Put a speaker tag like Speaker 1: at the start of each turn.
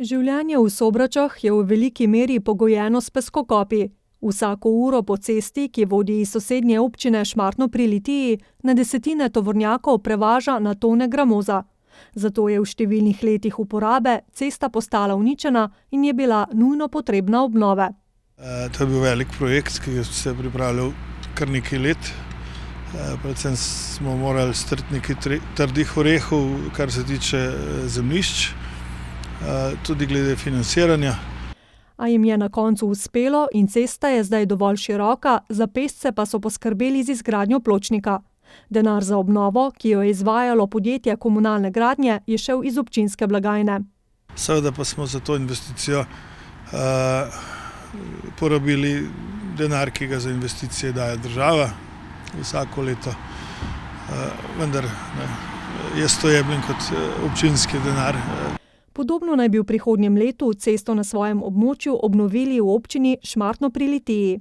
Speaker 1: Življenje v Sobračah je v veliki meri pogojeno s peskokopi. Vsako uro po cesti, ki vodi iz sosednje občine Šmartno pri Litiji, na desetine tovornjakov prevaža na tone gramoza. Zato je v številnih letih uporabe cesta postala uničena in je bila nujno potrebna obnove.
Speaker 2: To je bil velik projekt, ki se je pripravljal kar nekaj let. Predvsem smo morali strti nekaj trdih orehov, kar se tiče zemljišč, tudi glede financiranja.
Speaker 1: A jim je na koncu uspelo in cesta je zdaj dovolj široka, za pešce pa so poskrbeli z izgradnjo pločnika. Denar za obnovo, ki jo je izvajalo podjetje Komunalne gradnje, je šel iz občinske blagajne.
Speaker 2: Seveda pa smo za to investicijo porabili denar, ki ga za investicije daje država vsako leto. Vendar jaz to jemljem kot občinski denar.
Speaker 1: Podobno naj bi v prihodnjem letu cesto na svojem območju obnovili v občini Šmartno pri Litiji.